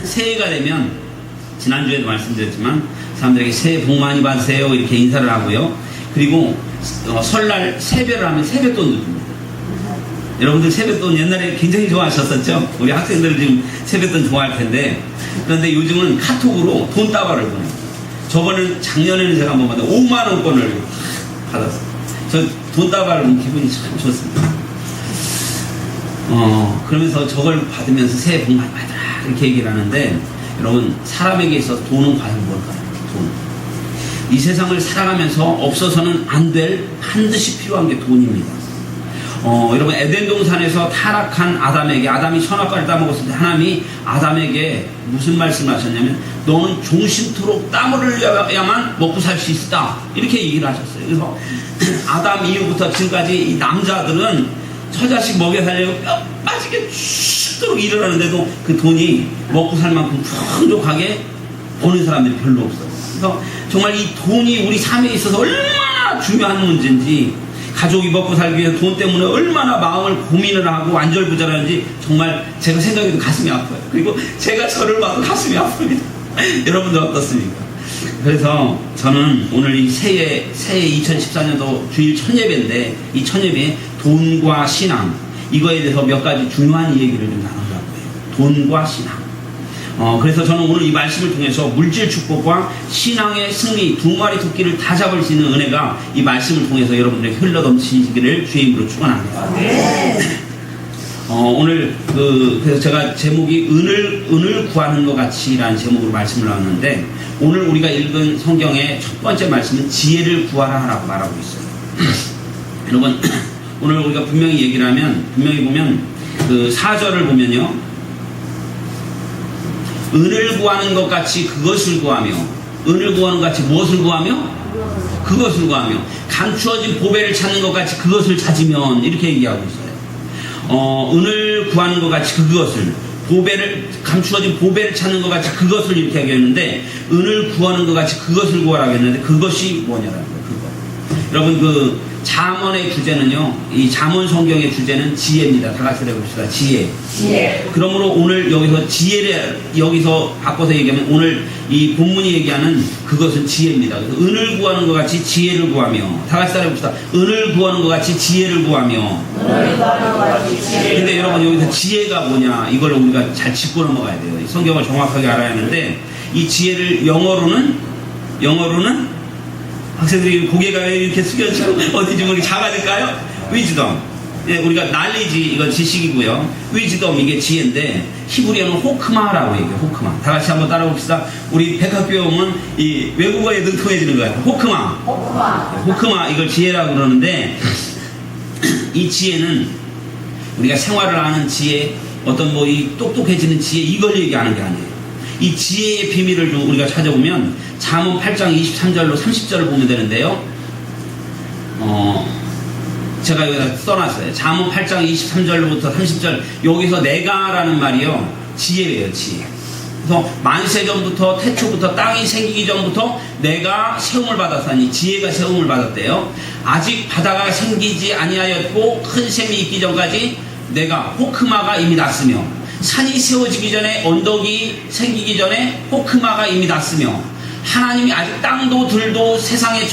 새해가 되면 지난주에도 말씀드렸지만 사람들에게 새해 복 많이 받으세요 이렇게 인사를 하고요. 그리고 설날 세배를 하면 세뱃돈도 줍니다. 여러분들 세뱃돈 옛날에 굉장히 좋아하셨었죠? 우리 학생들은 지금 세뱃돈 좋아할 텐데, 그런데 요즘은 카톡으로 돈다발을 보내요. 저번에 작년에는 제가 한번 받았는데 5만원권을 받았어요. 저 돈다발을 보면 기분이 참 좋습니다. 그러면서 저걸 받으면서 새해 복 많이 받으라 이렇게 얘기를 하는데, 여러분 사람에게 있어서 돈은 과연 뭘까요? 돈. 이 세상을 살아가면서 없어서는 안 될 반드시 필요한 게 돈입니다. 여러분 에덴 동산에서 타락한 아담이 선악과를 따먹었을 때 하나님이 아담에게 무슨 말씀을 하셨냐면, 너는 종신토록 땀을 흘려야만 먹고 살 수 있다 이렇게 얘기를 하셨어요. 그래서 아담 이후부터 지금까지 이 남자들은 처자식 먹여 살려고 뼈 빠지게 죽도록 일을 하는데도 그 돈이 먹고 살 만큼 풍족하게 버는 사람들이 별로 없어요. 그래서 정말 이 돈이 우리 삶에 있어서 얼마나 중요한 문제인지, 가족이 먹고 살기 위해서 돈 때문에 얼마나 마음을 고민을 하고 안절부절하는지 정말 제가 생각해도 가슴이 아파요. 그리고 제가 저를 봐도 가슴이 아픕니다. 여러분들 어떻습니까? 그래서 저는 오늘 이 새해 2014년도 주일 첫 예배인데, 이 첫 예배에 돈과 신앙, 이거에 대해서 몇 가지 중요한 얘기를 좀 나누려고 해요. 돈과 신앙. 그래서 저는 오늘 이 말씀을 통해서 물질 축복과 신앙의 승리, 두 마리 토끼를 다 잡을 수 있는 은혜가 이 말씀을 통해서 여러분들에게 흘러넘치기를 주의 이름으로 축원합니다. 오늘 그래서 제가 제목이 은을 구하는 것 같이라는 제목으로 말씀을 나눴는데, 오늘 우리가 읽은 성경의 첫 번째 말씀은 지혜를 구하라 라고 말하고 있어요. 여러분 오늘 우리가 분명히 얘기를 하면, 분명히 보면 그 4절을 보면요, 은을 구하는 것 같이 그것을 구하며, 은을 구하는 것 같이 무엇을 구하며? 그것을 구하며, 감추어진 보배를 찾는 것 같이 그것을 찾으면, 이렇게 얘기하고 있어요. 은을 구하는 것 같이 그것을, 감추어진 보배를 찾는 것 같이 그것을 이렇게 하겠는데, 은을 구하는 것 같이 그것을 구하라고 했는데, 그것이 뭐냐라는 거예요. 그거. 여러분 그 잠언의 주제는요, 이 잠언 성경의 주제는 지혜입니다. 다 같이 해봅시다. 지혜. 그러므로 오늘 여기서 지혜를 여기서 바꿔서 얘기하면, 오늘 이 본문이 얘기하는 그것은 지혜입니다. 그래서 은을 구하는 것 같이 지혜를 구하며, 다 같이 따라해봅시다. 은을 구하는 것 같이 지혜를 구하며. 근데 여러분 여기서 지혜가 뭐냐, 이걸 우리가 잘 짚고 넘어가야 돼요. 이 성경을 정확하게 알아야 하는데, 이 지혜를 영어로는 학생들이 고개가 왜 이렇게 숙여져? 어디 좀 우리 작아질까요? 위즈덤. 예, 우리가 knowledge, 이건 지식이고요. 위즈덤, 이게 지혜인데, 히브리어는 호크마라고 얘기해요. 호크마. 다 같이 한번 따라봅시다. 우리 백학교에 오면 이 외국어에 능통해지는 거예요. 호크마, 이걸 지혜라고 그러는데, 이 지혜는 우리가 생활을 하는 지혜, 어떤 뭐 이 똑똑해지는 지혜, 이걸 얘기하는 게 아니에요. 이 지혜의 비밀을 좀 우리가 찾아보면 잠언 8장 23절로 30절을 보면 되는데요, 제가 여기다 써놨어요. 잠언 8장 23절로부터 30절, 여기서 내가라는 말이요, 지혜예요. 지혜. 그래서 만세 전부터, 태초부터, 땅이 생기기 전부터 내가 세움을 받았으니, 지혜가 세움을 받았대요. 아직 바다가 생기지 아니하였고 큰 샘이 있기 전까지 내가 호크마가 이미 났으며, 산이 세워지기 전에, 언덕이 생기기 전에 호크마가 이미 났으며, 하나님이 아직 땅도 들도 세상의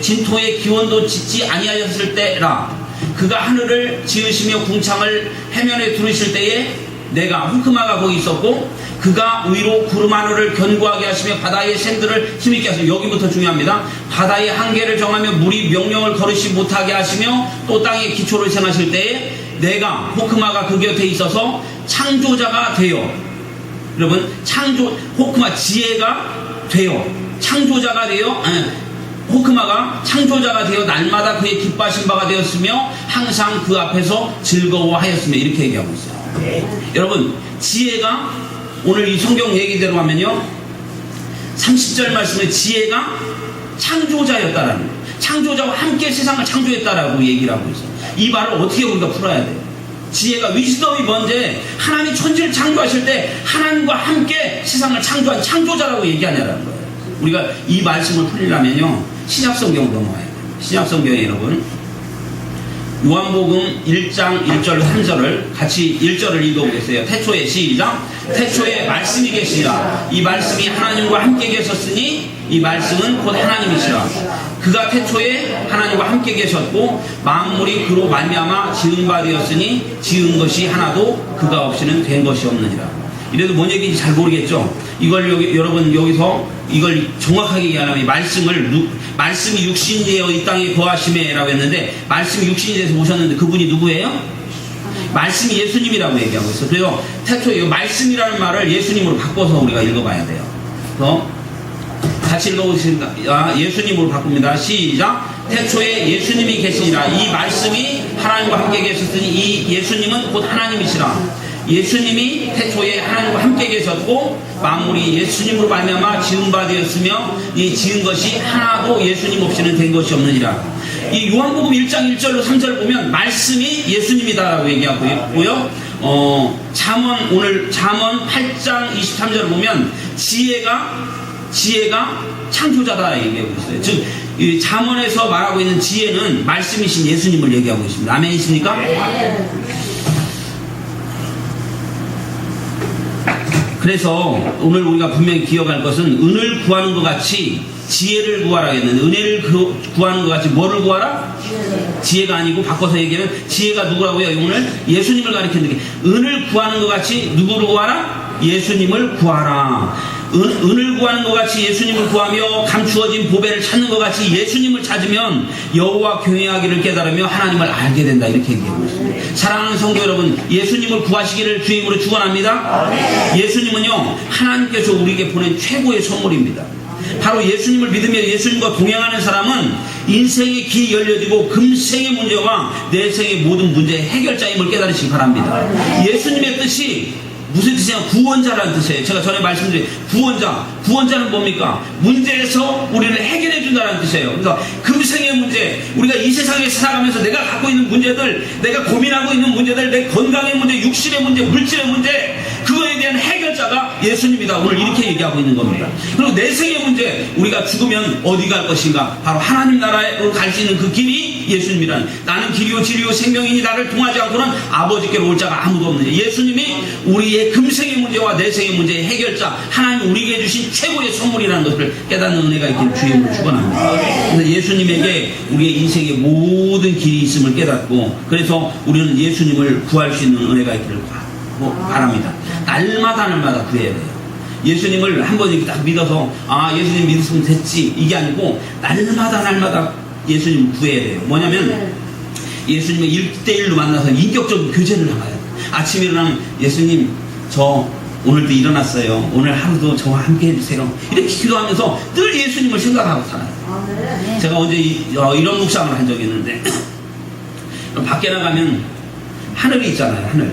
진토의 기원도 짓지 아니하였을 때라. 그가 하늘을 지으시며 궁창을 해면에 두르실 때에 내가, 호크마가 거기 있었고, 그가 위로 구름 하늘을 견고하게 하시며 바다의 샘들을 힘있게 하시며, 여기부터 중요합니다. 바다의 한계를 정하며 물이 명령을 거르시 못하게 하시며, 또 땅의 기초를 생하실 때에 내가, 호크마가 그 곁에 있어서 창조자가 되어, 여러분 호크마 지혜가 되어 창조자가 되어, 호크마가 창조자가 되어 날마다 그의 기뻐하신 바가 되었으며 항상 그 앞에서 즐거워하였으며, 이렇게 얘기하고 있어요. 여러분 지혜가, 오늘 이 성경 얘기대로 하면요, 30절 말씀에 지혜가 창조자였다라는 거예요. 창조자와 함께 세상을 창조했다라고 얘기를 하고 있어요. 이 말을 어떻게 우리가 풀어야 돼요? 지혜가, 위즈덤이 뭔데, 하나님이 천지를 창조하실 때 하나님과 함께 세상을 창조한 창조자라고 얘기하냐라는 거예요. 우리가 이 말씀을 풀리려면요, 신약성경으로 넘어가야 돼요. 신약성경에 여러분 요한복음 1장 1절 3절을 같이 1절을 읽어보겠어요. 태초에 시작. 태초에 말씀이 계시니라. 이 말씀이 하나님과 함께 계셨으니 이 말씀은 곧 하나님이시라. 그가 태초에 하나님과 함께 계셨고 만물이 그로 말미암아 지은 바 되었으니 지은 것이 하나도 그가 없이는 된 것이 없느니라. 이래도 뭔 얘기인지 잘 모르겠죠. 이걸 여러분 여기서 이걸 정확하게 얘기하려면 말씀이 육신이 되어 이 땅에 거하심에라고 했는데 말씀이 육신이 돼서 오셨는데 그분이 누구예요? 말씀이 예수님이라고 얘기하고 있어요. 그래서 태초에 말씀이라는 말을 예수님으로 바꿔서 우리가 읽어봐야 돼요. 그래서 같이 읽어보겠습니다. 예수님으로 바꿉니다. 시작. 태초에 예수님이 계시니라. 이 말씀이 하나님과 함께 계셨으니 이 예수님은 곧 하나님이시라. 예수님이 태초에 하나님과 함께 계셨고 만물이 예수님으로 말미암아 지은 바 되었으며 이 지은 것이 하나도 예수님 없이는 된 것이 없느니라. 이 요한복음 1장 1절로 3절 보면 말씀이 예수님이다라고 얘기하고 있고요. 오늘 잠언 8장 23절을 보면 지혜가 창조자다 얘기하고 있어요. 즉 이 잠언에서 말하고 있는 지혜는 말씀이신 예수님을 얘기하고 있습니다. 아멘이십니까? 그래서 오늘 우리가 분명히 기억할 것은 은을 구하는 것 같이 지혜를 구하라 했는데 은혜를 구하는 것 같이 뭐를 구하라? 지혜가 아니고 바꿔서 얘기하면 지혜가 누구라고요? 오늘 예수님을 가리키는 게 은을 구하는 것 같이 누구를 구하라? 예수님을 구하라. 은을 구하는 것 같이 예수님을 구하며 감추어진 보배를 찾는 것 같이 예수님을 찾으면 여호와 경외하기를 깨달으며 하나님을 알게 된다. 이렇게 얘기하고 있습니다. 사랑하는 성도 여러분, 예수님을 구하시기를 주의 이름으로 축원합니다. 예수님은요 하나님께서 우리에게 보낸 최고의 선물입니다. 바로 예수님을 믿으며 예수님과 동행하는 사람은 인생의 길이 열려지고 금생의 문제와 내생의 모든 문제의 해결자임을 깨달으시기 바랍니다. 예수님의 뜻이 무슨 뜻이냐? 구원자라는 뜻이에요. 제가 전에 말씀드린 구원자는 뭡니까? 문제에서 우리를 해결해 준다는 뜻이에요. 그래서 금생의 문제, 우리가 이 세상에 살아가면서 내가 갖고 있는 문제들, 내가 고민하고 있는 문제들, 내 건강의 문제, 육신의 문제, 물질의 문제, 그거에 대한 해결자가 예수님이다. 오늘 이렇게 얘기하고 있는 겁니다. 그리고 내생의 문제, 우리가 죽으면 어디 갈 것인가? 바로 하나님 나라로 갈 수 있는 그 길이 예수님이라는, 나는 길이요 진리요 생명이니 나를 통하지 않고는 아버지께로 올 자가 아무도 없느니, 예수님이 우리의 금생의 문제와 내생의 문제의 해결자, 하나님 우리에게 주신 최고의 선물이라는 것을 깨닫는 은혜가 있기를 주의 이름으로 축원합니다. 그래서 예수님에게 우리의 인생의 모든 길이 있음을 깨닫고, 그래서 우리는 예수님을 구할 수 있는 은혜가 있기를 바랍니다. 날마다 구해야 돼요. 예수님을 한번 이렇게 딱 믿어서 예수님 믿었으면 됐지, 이게 아니고 날마다 예수님을 구해야 돼요. 뭐냐면 예수님의 1대1로 만나서 인격적인 교제를 나가요. 아침에 일어나면 예수님 저 오늘도 일어났어요. 오늘 하루도 저와 함께 해주세요. 이렇게 기도하면서 늘 예수님을 생각하고 살아요. 제가 언제 이런 묵상을 한 적이 있는데 밖에 나가면 하늘이 있잖아요.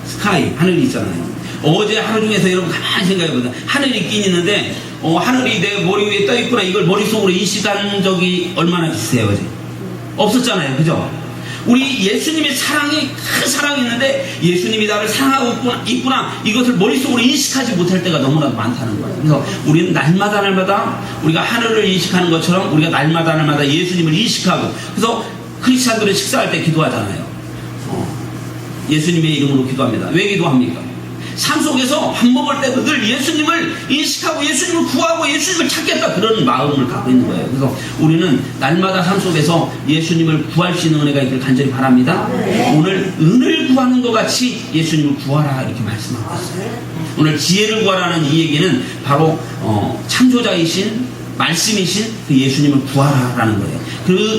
스카이, 하늘이 있잖아요. 어제 하루 중에서 여러분 가만히 생각해보세요. 하늘이 있긴 있는데 하늘이 내 머리 위에 떠있구나, 이걸 머릿속으로 인식한 적이 얼마나 있으세요? 어제 없었잖아요. 그죠? 우리 예수님의 사랑이 큰 사랑이 있는데 예수님이 나를 사랑하고 있구나, 이것을 머릿속으로 인식하지 못할 때가 너무나도 많다는 거예요. 그래서 우리는 날마다 우리가 하늘을 인식하는 것처럼 우리가 날마다 예수님을 인식하고, 그래서 크리스찬들은 식사할 때 기도하잖아요. 예수님의 이름으로 기도합니다. 왜 기도합니까? 삶 속에서 밥 먹을 때도 늘 예수님을 인식하고 예수님을 구하고 예수님을 찾겠다, 그런 마음을 갖고 있는 거예요. 그래서 우리는 날마다 삶 속에서 예수님을 구할 수 있는 은혜가 있기를 간절히 바랍니다. 오늘 은을 구하는 것 같이 예수님을 구하라, 이렇게 말씀하고 있어요. 오늘 지혜를 구하라는 이 얘기는 바로 창조자이신 말씀이신 그 예수님을 구하라라는 거예요.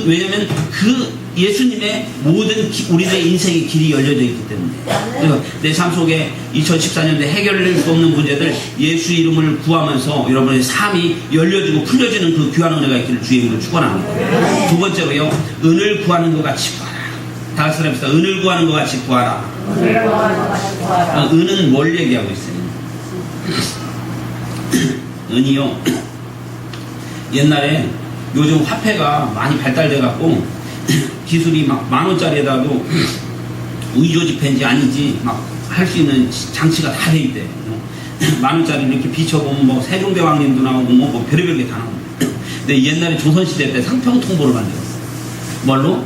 왜냐하면 그 예수님의 모든 우리들의 인생의 길이 열려져 있기 때문에, 그래서 내 삶 속에 2014년대 해결될 수 없는 문제들 예수 이름을 구하면서 여러분의 삶이 열려지고 풀려지는 그 귀한 은혜가 있기를 주의 이름으로 축원합니다. 두 번째로요, 은을 구하는 것 같이 구하라. 다 같이 합시다. 은을 구하는 것 같이 구하라. 은은 뭘 얘기하고 있어요? 은이요, 옛날에 요즘 화폐가 많이 발달돼 갖고 기술이 막 10,000원짜리에다도 의조지폐인지 아닌지 막 할 수 있는 장치가 다 돼 있대. 10,000원짜리 이렇게 비춰보면 뭐 세종대왕님도 나오고 뭐 별의별 게 다 나오고. 근데 옛날에 조선시대 때 상평통보를 만들었어. 뭘로?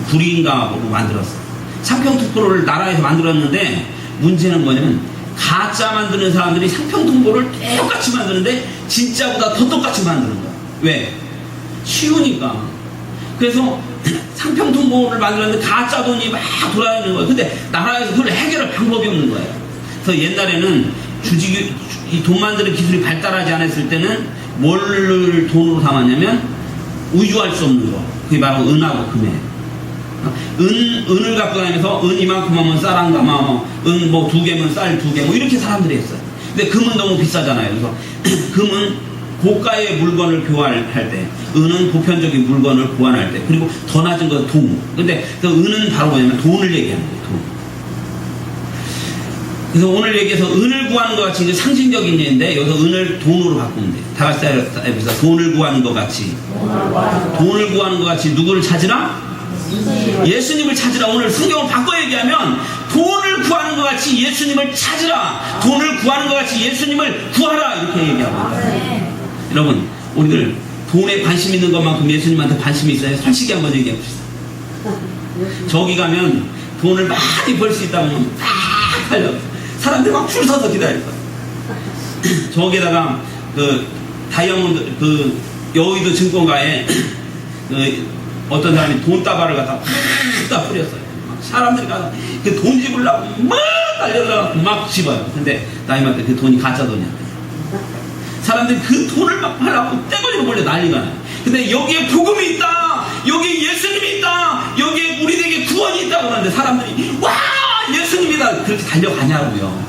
불인가로 만들었어요. 상평특보를 나라에서 만들었는데 문제는 뭐냐면 가짜 만드는 사람들이 상평특보를 똑같이 만드는데 진짜보다 더 똑같이 만드는 거야. 왜? 쉬우니까. 그래서 상평특보를 만들었는데 가짜 돈이 막 돌아다니는 거야. 근데 나라에서 그걸 해결할 방법이 없는 거예요. 그래서 옛날에는 이 돈 만드는 기술이 발달하지 않았을 때는 뭘 돈으로 담았냐면 우유할 수 없는 거. 그게 바로 은하고 금이에요. 은을 갖고 다니면서 은 이만큼 하면 쌀 한 가마, 은 뭐 2개면 쌀 2개, 뭐 이렇게 사람들이 했어요. 근데 금은 너무 비싸잖아요. 그래서 금은 고가의 물건을 교환할 때, 은은 보편적인 물건을 교환할 때, 그리고 더 낮은 건 돈. 근데 그 은은 바로 뭐냐면 돈을 얘기하는 거예요. 돈. 그래서 오늘 얘기해서 은을 구하는 것 같이 상징적인 얘기인데 여기서 은을 돈으로 바꾸면 돼요. 다 같이 해보자. 돈을 구하는 것 같이. 돈을 구하는 것 같이 누구를 찾으라? 예수님을 찾으라. 오늘 성경을 바꿔 얘기하면 돈을 구하는 것 같이 예수님을 찾으라. 돈을 구하는 것 같이 예수님을 구하라. 이렇게 얘기하고 있어요. 여러분, 우리들 돈에 관심 있는 것만큼 예수님한테 관심이 있어요. 솔직히 한번 얘기해 봅시다. 저기 가면 돈을 많이 벌 수 있다고 하면 딱 달려. 사람들이 막 줄 서서 기다릴 거예요. 저기다가 그 다이아몬드 그 여의도 증권가에 그 어떤 사람이 돈다발을 갖다 팍 뿌렸어요. 사람들이 가서 그 돈 집으려고 막 달려가고 막 집어요. 근데 나이한테 그 돈이 가짜 돈이야. 사람들이 그 돈을 막 팔라고 떼거리로 몰려 난리가 나요. 근데 여기에 복음이 있다, 여기에 예수님이 있다, 여기에 우리에게 구원이 있다고 하는데 사람들이 와 예수님이다 그렇게 달려가냐고요.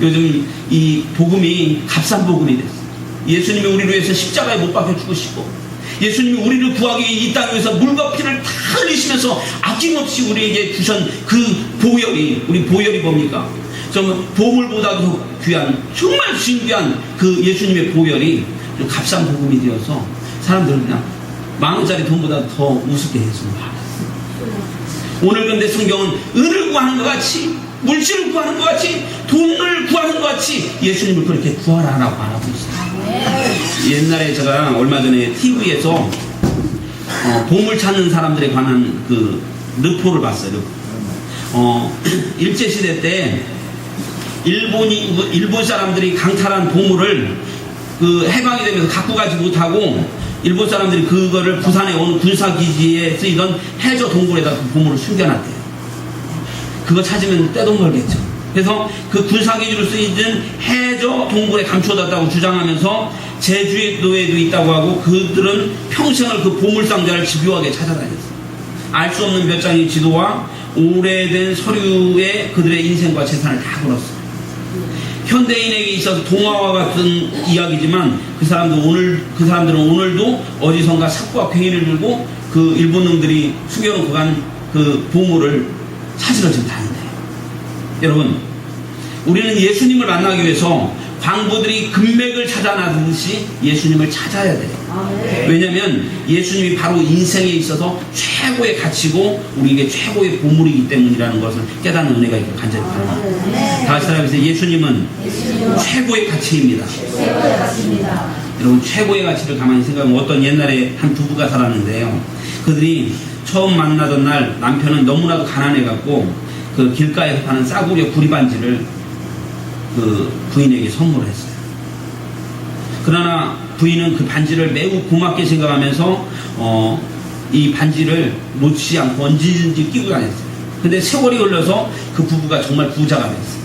요즘 이 복음이 값싼 복음이 됐어요. 예수님이 우리를 위해서 십자가에 못 박혀 죽으시고 예수님이 우리를 구하기 위해 이 땅에 위해서 물과 피를 다 흘리시면서 아낌없이 우리에게 주신 그 보혈이, 우리 보혈이 뭡니까? 정말 보물보다도 귀한, 정말 신귀한 그 예수님의 보혈이 값싼 복음이 되어서 사람들은 그냥 10,000원짜리 돈보다 더 우습게 했습니다. 오늘 근데 성경은 은을 구하는 것 같이, 물질을 구하는 것 같이, 돈을 구하는 것 같이 예수님을 그렇게 구하라라고 안 하고 있어요. 옛날에 제가 얼마 전에 TV에서 보물 찾는 사람들에 관한 그 르포를 봤어요. 일제시대 때 일본 사람들이 강탈한 보물을 그 해방이 되면서 갖고 가지 못하고 일본 사람들이 그거를 부산의 어느 군사기지에 쓰이던 해저 동굴에다 그 보물을 숨겨놨대요. 그거 찾으면 떼돈 벌겠죠. 그래서 그 군사기지로 쓰이던 해저 동굴에 감춰뒀다고 주장하면서 제주도에도 있다고 하고 그들은 평생을 그 보물상자를 집요하게 찾아다녔어요. 알 수 없는 몇 장의 지도와 오래된 서류에 그들의 인생과 재산을 다 걸었어요. 현대인에게 있어서 동화와 같은 이야기지만 그 사람들은 오늘도 어디선가 삭과 괭이를 들고 그 일본 놈들이 숨겨놓고 간 그 보물을 찾으러 지금 다닌대요. 여러분, 우리는 예수님을 만나기 위해서 광부들이 금맥을 찾아나듯이 예수님을 찾아야 돼요. 왜냐하면 예수님이 바로 인생에 있어서 최고의 가치고 우리에게 최고의 보물이기 때문이라는 것을 깨닫는 은혜가 있고 간절히 바랍니다. 다 같이 따라해보세요. 예수님은 최고의 가치입니다. 여러분, 최고의 가치를 가만히 생각하면 어떤 옛날에 한 부부가 살았는데요. 그들이 처음 만나던 날 남편은 너무나도 가난해갖고 그 길가에서 파는 싸구려 구리반지를 그 부인에게 선물을 했어요. 그러나 부인은 그 반지를 매우 고맙게 생각하면서 이 반지를 놓치지 않고 언제든지 끼고 다녔어요. 근데 세월이 흘러서 그 부부가 정말 부자가 됐어요.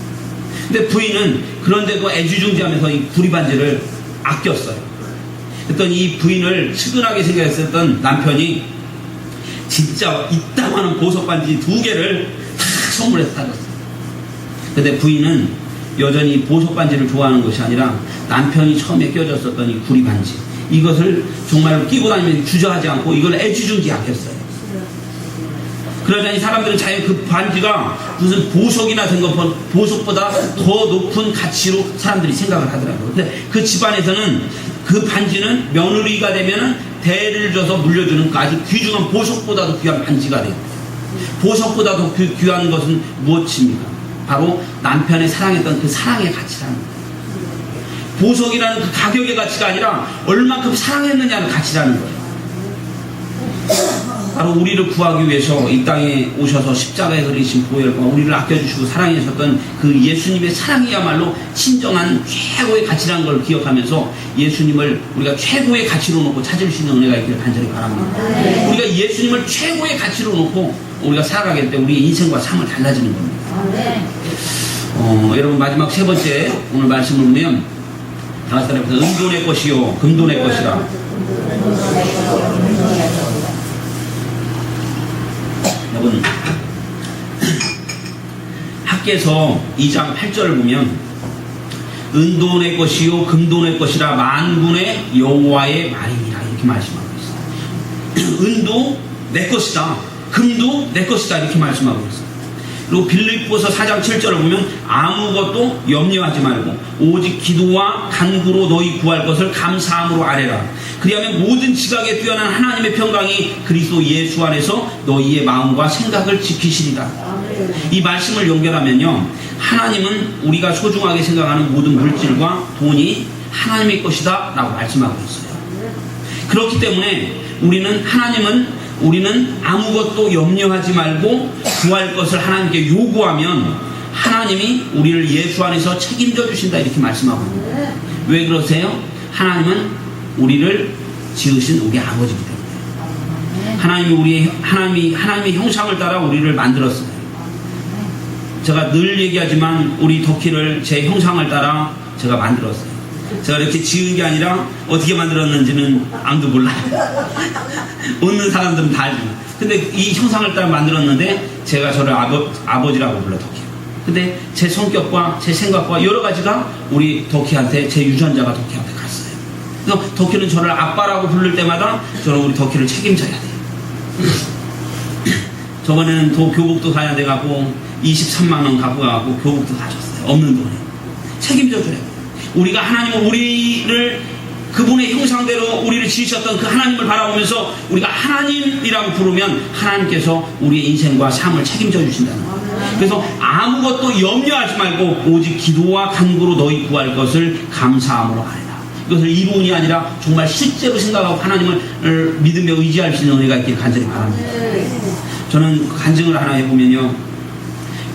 근데 부인은 그런데도 애지중지하면서 이 구리반지를 아꼈어요. 그랬더니 이 부인을 측은하게 생각했었던 남편이 진짜 이따만한 보석반지 2개를 다 선물해서 사줬어요. 근데 부인은 여전히 보석반지를 좋아하는 것이 아니라 남편이 처음에 껴줬었던 이 구리반지, 이것을 정말 끼고 다니면서 주저하지 않고 이걸 애지중지 아꼈어요. 그러자니 사람들은 자기 그 반지가 무슨 보석이나 생각 보석보다 더 높은 가치로 사람들이 생각을 하더라고요. 근데 그 집안에서는 그 반지는 며느리가 되면은 대를 줘서 물려주는 아주 귀중한 보석보다도 귀한 반지가 돼요. 보석보다도 귀한 것은 무엇입니까? 바로 남편의 사랑했던 그 사랑의 가치라는 거예요. 보석이라는 그 가격의 가치가 아니라 얼만큼 사랑했느냐는 가치라는 거예요. 바로 우리를 구하기 위해서 이 땅에 오셔서 십자가에 그리신 보혈과 우리를 아껴주시고 사랑하셨던 그 예수님의 사랑이야말로 진정한 최고의 가치라는 걸 기억하면서 예수님을 우리가 최고의 가치로 놓고 찾을 수 있는 은혜가 있기를 간절히 바랍니다. 우리가 예수님을 최고의 가치로 놓고 우리가 살아가게 될 때 우리 인생과 삶을 달라지는 겁니다. 여러분 마지막 세 번째 오늘 말씀을 보면 다섯 사람에서 은도 내 것이요 금도 내 것이라. 여러분 학개서 2장 8절을 보면 은도 내 것이요 금도 내 것이라 만군의 여호와의 말이니라 이렇게 말씀하고 있어요. 은도 내 것이다, 금도 내 것이다 이렇게 말씀하고 있어요. 그리고 빌립보서 4장 7절을 보면 아무것도 염려하지 말고 오직 기도와 간구로 너희 구할 것을 감사함으로 아뢰라. 그리하면 모든 지각에 뛰어난 하나님의 평강이 그리스도 예수 안에서 너희의 마음과 생각을 지키시리라. 이 말씀을 연결하면요, 하나님은 우리가 소중하게 생각하는 모든 물질과 돈이 하나님의 것이다 라고 말씀하고 있어요. 그렇기 때문에 우리는 아무것도 염려하지 말고 구할 것을 하나님께 요구하면 하나님이 우리를 예수 안에서 책임져 주신다 이렇게 말씀하고 있습니다. 왜 그러세요? 하나님은 우리를 지으신 우리 아버지이기 때문에 하나님의 형상을 따라 우리를 만들었어요. 제가 늘 얘기하지만 우리 덕희를 제 형상을 따라 제가 만들었어요. 제가 이렇게 지은 게 아니라 어떻게 만들었는지는 아무도 몰라요. 웃는 사람들은 다 알지만. 근데 이 형상을 따라 만들었는데 제가 저를 아버지라고 불러, 덕희. 근데 제 성격과 제 생각과 여러 가지가 우리 덕희한테, 제 유전자가 덕희한테 갔어요. 그래서 덕희는 저를 아빠라고 부를 때마다 저는 우리 덕희를 책임져야 돼요. 저번에는 교복도 사야 돼갖고 23만원 갖고 가고 교복도 사줬어요. 없는 돈에. 책임져 줘야 돼요. 우리가 하나님은 우리를 그분의 형상대로 우리를 지으셨던 그 하나님을 바라보면서 우리가 하나님이라고 부르면 하나님께서 우리의 인생과 삶을 책임져 주신다는 거예요. 그래서 아무것도 염려하지 말고 오직 기도와 간구로 너희 구할 것을 감사함으로 하리라. 이것을 이론이 아니라 정말 실제로 생각하고 하나님을 믿으며 의지할 수 있는 은혜가 있길 간절히 바랍니다. 저는 간증을 하나 해보면요,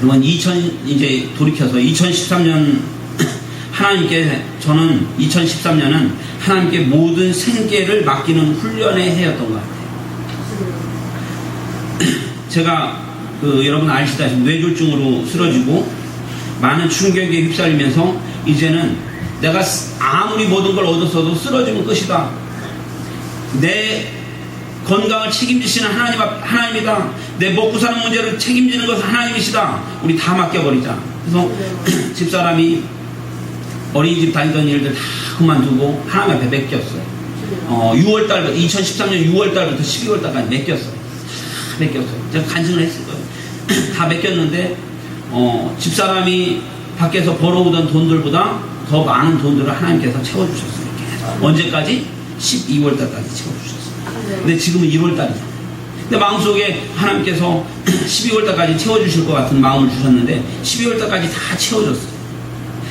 여러분 이제 돌이켜서 2013년 저는 2013년은 하나님께 모든 생계를 맡기는 훈련의 해였던 것 같아요. 제가 여러분 아시다시피 뇌졸중으로 쓰러지고 많은 충격에 휩싸이면서 이제는 내가 아무리 모든 걸 얻었어도 쓰러지면 끝이다. 내 건강을 책임지시는 하나님이다. 내 먹고 사는 문제를 책임지는 것은 하나님이시다. 우리 다 맡겨버리자. 그래서 집사람이 어린이집 다니던 일들 다 그만두고 하나님 앞에 맡겼어요. 2013년 6월달부터 12월달까지 맡겼어요. 다 맡겼어요. 제가 간증을 했을 거예요. 다 맡겼는데 집사람이 밖에서 벌어오던 돈들보다 더 많은 돈들을 하나님께서 채워주셨어요. 언제까지? 12월달까지 채워주셨어요. 근데 지금은 1월달이잖아요. 근데 마음속에 하나님께서 12월달까지 채워주실 것 같은 마음을 주셨는데 12월달까지 다 채워줬어요.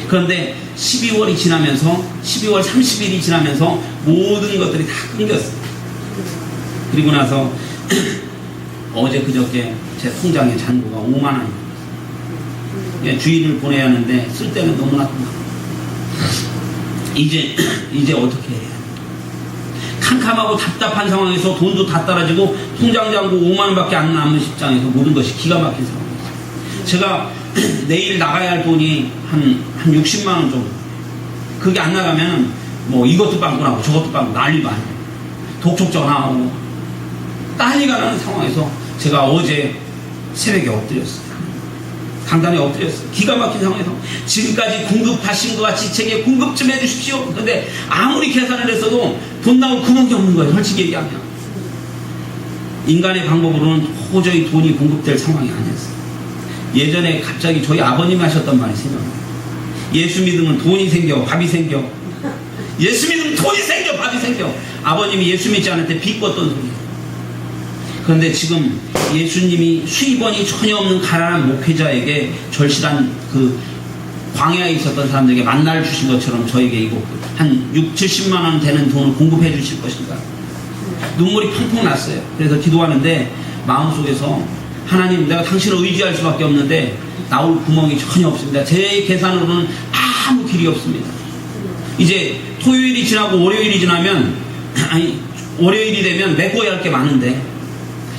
그런데 12월이 지나면서 12월 30일이 지나면서 모든 것들이 다 끊겼어요. 그리고 나서 어제 그저께 제 통장에 잔고가 5만 원이에요. 주일을 보내야 하는데 쓸 때는 너무나 이제 어떻게 해야 해요? 캄캄하고 답답한 상황에서 돈도 다 떨어지고 통장 잔고 5만 원밖에 안 남은 입장에서 모든 것이 기가 막힌 상황이었어요. 제가 내일 나가야 할 돈이 한 60만 원 정도. 그게 안 나가면 뭐 이것도 빵꾸나고 저것도 빵꾸 난리가 아니에요. 독촉 전화하고 난리가 나는 상황에서 제가 어제 새벽에 엎드렸어요. 강단에 엎드렸어요. 기가 막힌 상황에서 지금까지 공급하신 것 같이 제게 공급 좀 해주십시오. 그런데 아무리 계산을 했어도 돈 나올 구멍이 없는 거예요. 솔직히 얘기하면 인간의 방법으로는 도저히 돈이 공급될 상황이 아니었어요. 예전에 갑자기 저희 아버님이 하셨던 말이 생각나요. 예수 믿으면 돈이 생겨, 밥이 생겨. 예수 믿으면 돈이 생겨, 밥이 생겨. 아버님이 예수 믿지 않을 때 비뻤던 소리예요. 그런데 지금 예수님이 수입원이 전혀 없는 가난한 목회자에게 절실한 그 광야에 있었던 사람들에게 만나를 주신 것처럼 저에게 이거 한 6, 70만 원 되는 돈을 공급해 주실 것인가. 눈물이 펑펑 났어요. 그래서 기도하는데 마음속에서 하나님, 내가 당신을 의지할 수밖에 없는데 나올 구멍이 전혀 없습니다. 제 계산으로는 아무 길이 없습니다. 이제 토요일이 지나고 월요일이 지나면 아니 월요일이 되면 메꿔야 할 게 많은데,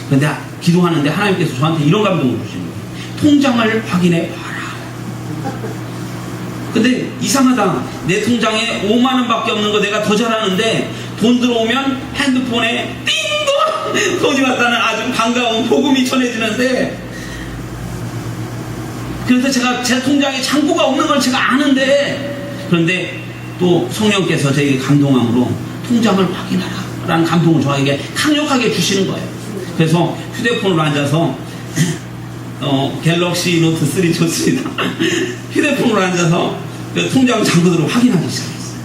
근데 기도하는데 하나님께서 저한테 이런 감동을 주시는 거예요. 통장을 확인해 봐라. 근데 이상하다. 내 통장에 5만 원밖에 없는 거 내가 더 잘하는데 돈 들어오면 핸드폰에 띵동 돈이 왔다는 아주 반가운 복음이 전해지는데, 그래서 제가 제 통장에 잔고가 없는 걸 제가 아는데, 그런데 또 성령께서 저에게 감동함으로 통장을 확인하라 라는 감동을 저에게 강력하게 주시는 거예요. 그래서 휴대폰으로 앉아서 갤럭시 노트 3 좋습니다. 휴대폰으로 앉아서 그 통장 잔고들을 확인하기 시작했어요.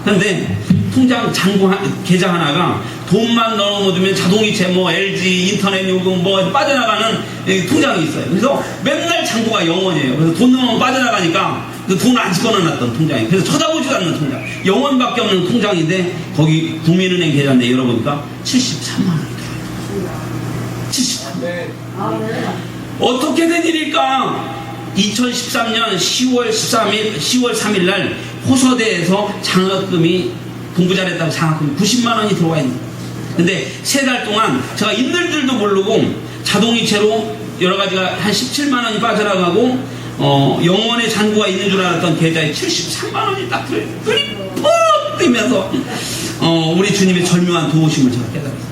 그런데 통장 잔고 계좌 하나가 돈만 넣어놓으면 자동이체, 뭐 LG, 인터넷 요금 뭐 빠져나가는 통장이 있어요. 그래서 맨날 잔고가 0원이에요. 그래서 돈 넣으면 빠져나가니까 그 돈 안 집어넣어놨던 통장이, 그래서 쳐다보지도 않는 통장, 0원밖에 없는 통장인데 거기 국민은행 계좌인데 열어보니까 73만 원이 들어요. 73만 원. 어떻게 된 일일까? 2013년 10월 3일 날 호서대에서 장학금이, 공부 잘했다고 장학금이 90만 원이 들어와 있는 거예요. 근데 3달 동안 제가 있는 줄도 모르고 자동이체로 여러 가지가 한 17만 원이 빠져나가고 0원의 잔고가 있는 줄 알았던 계좌에 73만 원이 딱 들어요. 눈이 푹 뜨면서 우리 주님의 절묘한 도우심을 제가 깨달았어요.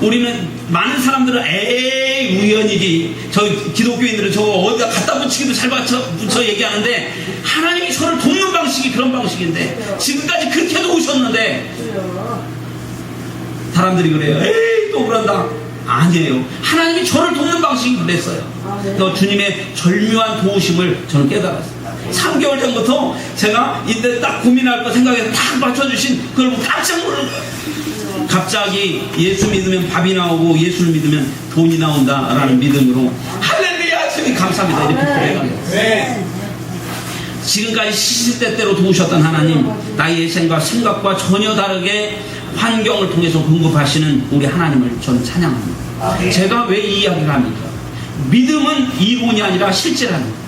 우리는 많은 사람들은 에이 우연이지, 저 기독교인들은 저거 어디다 갖다 붙이기도 잘 붙여 얘기하는데, 하나님이 저를 돕는 방식이 그런 방식인데, 지금까지 그렇게 도우셨는데 사람들이 그래요. 에이 또 그런다. 아니에요. 하나님이 저를 돕는 방식이 그랬어요. 그래서 주님의 절묘한 도우심을 저는 깨달았어요. 3개월 전부터 제가 이때 딱 고민할 거 생각해서 딱 맞춰주신 그걸 깜짝 놀란 거예요. 갑자기 예수 믿으면 밥이 나오고 예수를 믿으면 돈이 나온다라는 믿음으로 할렐루야 주님 감사합니다 이렇게 고백합니다. 지금까지 시시때때로 도우셨던 하나님, 나의 생과 생각과 전혀 다르게 환경을 통해서 공급하시는 우리 하나님을 저는 찬양합니다. 제가 왜 이 이야기를 합니까? 믿음은 이론이 아니라 실제라는 거예요.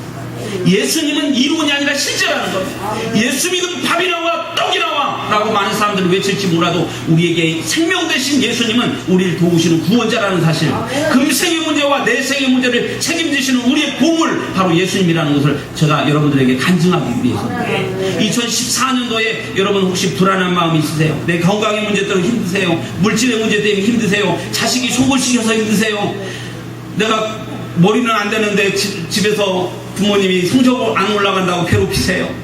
예수님은 이론이 아니라 실제라는 겁니다. 예수 믿으면 밥이 나와 떡이 나와 라고 많은 사람들이 외칠지 몰라도 우리에게 생명 되신 예수님은 우리를 도우시는 구원자라는 사실, 금생의 문제와 내생의 문제를 책임지시는 우리의 보물, 바로 예수님이라는 것을 제가 여러분들에게 간증하기 위해서입니다. 2014년도에 여러분 혹시 불안한 마음 있으세요? 내 건강의 문제 때문에 힘드세요? 물질의 문제 때문에 힘드세요? 자식이 속을 시켜서 힘드세요? 내가 머리는 안 되는데 집에서 부모님이 성적 안 올라간다고 괴롭히세요.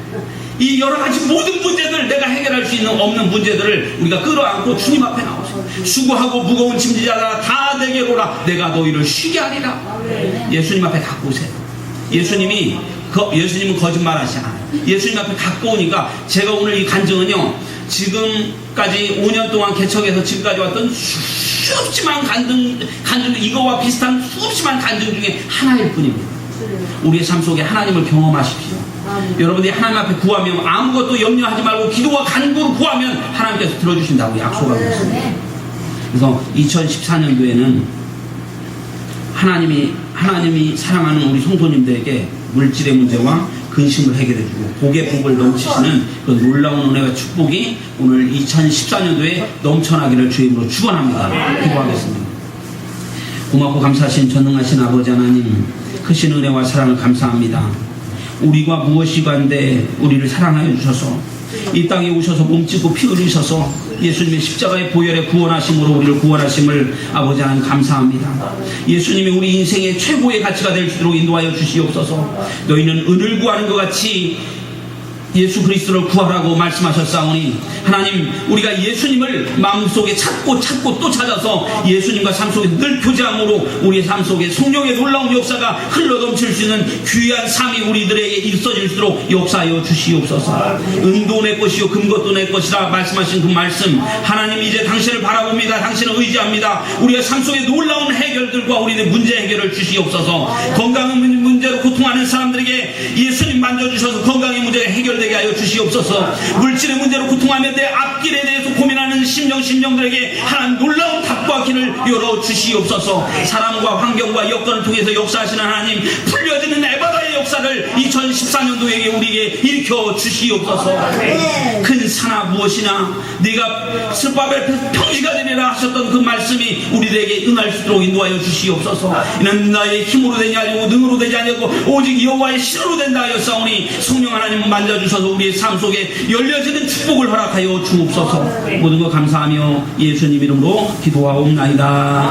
이 여러 가지 모든 문제들, 내가 해결할 수 있는 없는 문제들을 우리가 끌어안고 주님 앞에 나오죠. 수고하고 무거운 짐지자라 다 내게로 오라, 내가 너희를 쉬게 하리라. 예수님 앞에 갖고 오세요. 예수님은 거짓말하시지 않아요. 예수님 앞에 갖고 오니까, 제가 오늘 이 간증은요, 지금까지 5년 동안 개척해서 지금까지 왔던 수없지만 간증, 이거와 비슷한 수없지만 간증 중에 하나일 뿐입니다. 우리의 삶 속에 하나님을 경험하십시오. 여러분들이 하나님 앞에 구하면 아무것도 염려하지 말고 기도와 간구로 구하면 하나님께서 들어주신다고 약속하고 있습니다. 그래서 2014년도에는 하나님이 사랑하는 우리 성도님들에게 물질의 문제와 근심을 해결해주고 복의 복을 넘치시는 그 놀라운 은혜와 축복이 오늘 2014년도에 넘쳐나기를 주의 이름으로 축원합니다. 기도하겠습니다. 고맙고 감사하신 전능하신 아버지 하나님, 크신 은혜와 사랑을 감사합니다. 우리가 무엇이 관데 우리를 사랑하여 주셔서 이 땅에 오셔서 몸짓고 피 흘리셔서 예수님의 십자가의 보혈에 구원하심으로 우리를 구원하심을 아버지 하나님 감사합니다. 예수님이 우리 인생의 최고의 가치가 될 수 있도록 인도하여 주시옵소서. 너희는 은을 구하는 것 같이 예수 그리스도를 구하라고 말씀하셨사오니, 하나님, 우리가 예수님을 마음속에 찾고 또 찾아서 예수님과 삶 속에 늘 교제함으로 우리의 삶 속에 성령의 놀라운 역사가 흘러넘칠 수 있는 귀한 삶이 우리들에게 있어질수록 역사하여 주시옵소서. 은도 내 것이요 금것도 내 것이라 말씀하신 그 말씀, 하나님 이제 당신을 바라봅니다. 당신을 의지합니다. 우리의 삶 속에 놀라운 해결들과 우리의 문제 해결을 주시옵소서. 건강 문제로 고통하는 사람들에게 예수님 만져주셔서 건강의 문제가 해결되게 하여 주시옵소서. 물질의 문제로 고통하며 내 앞길에 대해서 고민하는 심령 심령들에게 하나님 놀라운 답과 길을 열어주시옵소서. 사람과 환경과 여건을 통해서 역사하시는 하나님, 풀려지는 에바다의 역사를 2014년도에 우리에게 일으켜 주시옵소서. 큰 산하 무엇이냐, 네가 스바벨 평지가 되리라 하셨던 그 말씀이 우리들에게 응할 수 있도록 인도하여 주시옵소서. 이는 나의 힘으로 되지 아니고 능으로 되지 아니고 오직 여호와의 신으로 된다 하였사오니 성령 하나님 만져주셔서 우리의 삶 속에 열려지는 축복을 허락하여 주옵소서. 모든 것 감사하며 예수님 이름으로 기도하옵나이다.